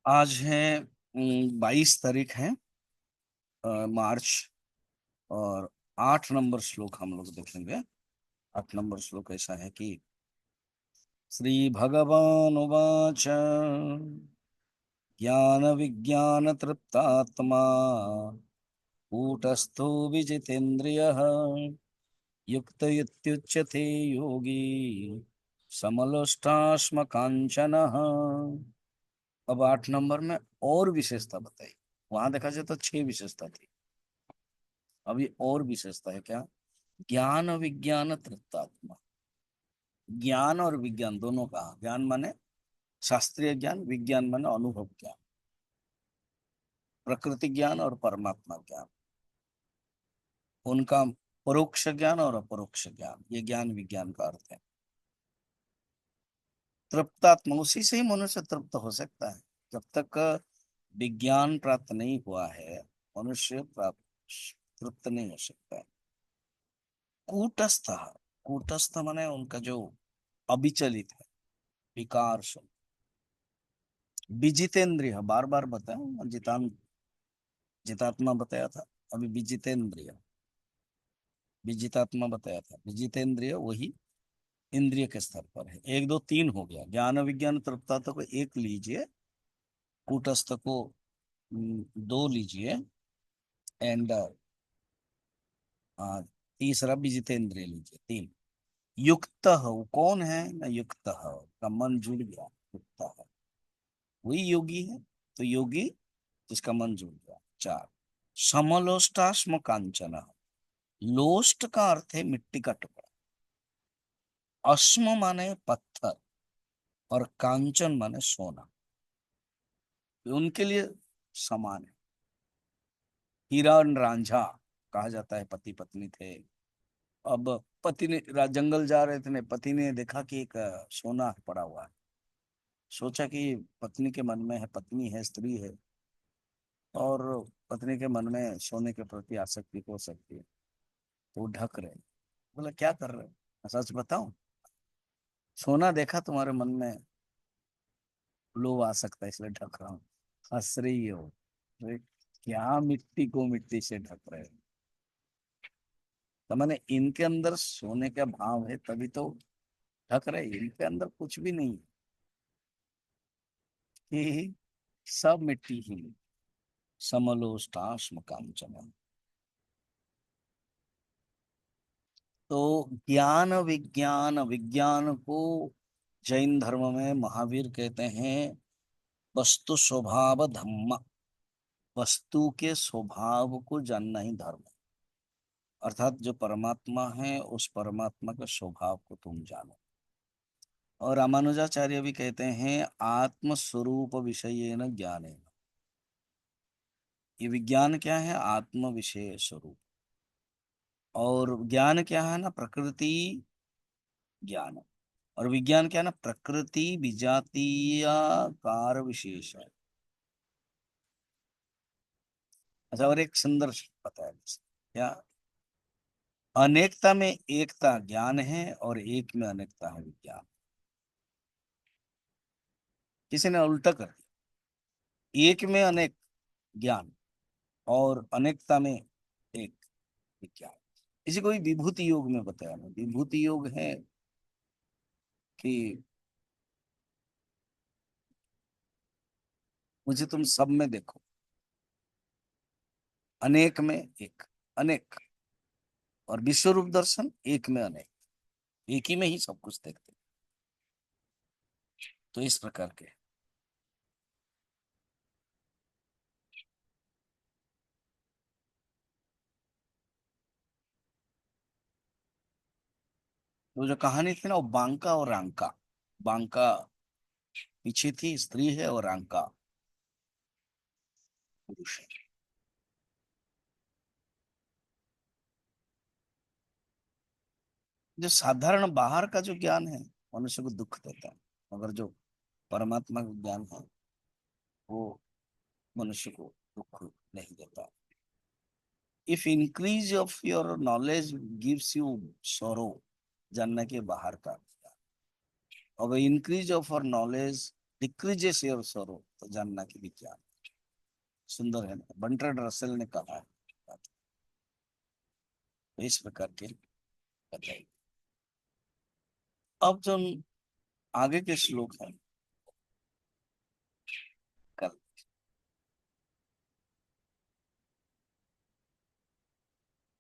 आज है 22 तारीख है, मार्च। और 8 नंबर श्लोक हम लोग देखेंगे। 8 नंबर श्लोक ऐसा है कि श्री भगवान उवाच ज्ञान विज्ञान तृप्तात्मा कूटस्थो विजितेन्द्रियः युक्त इत्युच्यते योगी समलोष्टाश्म कांचनः। अब 8 नंबर में और विशेषता बताई। वहां देखा जाए तो 6 विशेषता थी। अभी और विशेषता है क्या? ज्ञान विज्ञान तृप्तात्मा। ज्ञान और विज्ञान दोनों का, ज्ञान माने शास्त्रीय ज्ञान, विज्ञान माने अनुभव ज्ञान, प्रकृति ज्ञान और परमात्मा ज्ञान, उनका परोक्ष ज्ञान और अपरोक्ष ज्ञान, ये ज्ञान विज्ञान का अर्थ है। तृप्तात्मा, उसी से ही मनुष्य तृप्त हो सकता है। जब तक विज्ञान प्राप्त नहीं हुआ है, मनुष्य प्राप्त तृप्त नहीं हो सकता है। कूटस्थ, कूटस्थ माने उनका जो अविचलित है, विकार शून्य। विजितेंद्रिय बार बार बताया, जितात्मा बताया था, अभी विजितेंद्रिय, विजितात्मा बताया था। विजितेंद्रिय वही इंद्रिय के स्तर पर है। एक दो तीन हो गया, ज्ञान विज्ञान तृप्ता को एक लीजिए, कूटस्थ को दो लीजिए, एंड तीसरा विजितेंद्रिय लीजिए, तीन। युक्त हो कौन है ना? युक्त हो का मन जुड़ गया, युक्त है वही योगी है। तो योगी जिसका मन जुड़ गया। चार, समलोष्टाश्म कांचन। लोष्ट का अर्थ है मिट्टी का टुकड़ा। अश्म माने पत्थर, और कांचन माने सोना। ये उनके लिए समान है। हीरा और रांझा कहा जाता है, पति पत्नी थे। अब पति ने जंगल जा रहे थे, ने पति ने देखा कि एक सोना पड़ा हुआ है। सोचा कि पत्नी के मन में है, पत्नी है, स्त्री है, और पत्नी के मन में सोने के प्रति आसक्ति हो सकती है, तो वो ढक रहे। बोला क्या कर रहे हो? सच बताऊं, सोना देखा तुम्हारे मन में लोभ आ सकता है, इसलिए ढक रहा हूँ। हंस रही हो। अरे, क्या मिट्टी को मिट्टी से ढक रहे हो? तो मैंने इनके अंदर सोने का भाव है, तभी तो ढक रहे। इनके अंदर कुछ भी नहीं है, ये सब मिट्टी ही। समलोष्टाश्म कांचन। तो ज्ञान विज्ञान, विज्ञान को जैन धर्म में महावीर कहते हैं वस्तु स्वभाव धम्म। वस्तु के स्वभाव को जानना ही धर्म है। अर्थात जो परमात्मा है, उस परमात्मा के स्वभाव को तुम जानो। और रामानुजाचार्य भी कहते हैं आत्म स्वरूप विषय न ज्ञान। ये विज्ञान क्या है? आत्म विषय स्वरूप। और ज्ञान क्या है ना? प्रकृति ज्ञान। और विज्ञान क्या है ना? प्रकृति विजातीय कार विशेष है। अच्छा, और एक सुंदर बताया क्या? अनेकता में एकता ज्ञान है, और एक में अनेकता है विज्ञान। किसी ने उल्टा कर दिया, एक में अनेक ज्ञान और अनेकता में एक विज्ञान। इसी को ही विभूति योग में बताया ना। विभूति योग है कि मुझे तुम सब में देखो, अनेक में एक, अनेक। और विश्व रूप दर्शन, एक में अनेक, एक ही में ही सब कुछ देखते हैं। तो इस प्रकार के वो जो कहानी थी ना, वो बांका और रांका। बांका पीछे थी, स्त्री है, और रांका पुरुष है। जो साधारण बाहर का जो ज्ञान है, मनुष्य को दुख देता है, मगर जो परमात्मा का ज्ञान है, वो मनुष्य को दुख नहीं देता। If increase of your knowledge gives you सोरो, जानने के बाहर का। और इंक्रीज ऑफ और नॉलेज डिक्रीजेस योर सरो तो जानना कि विज्ञान। सुंदर है ना, बर्ट्रैंड रसेल ने कहा है। तो इस प्रकार के बताइए। अब जो आगे के श्लोक है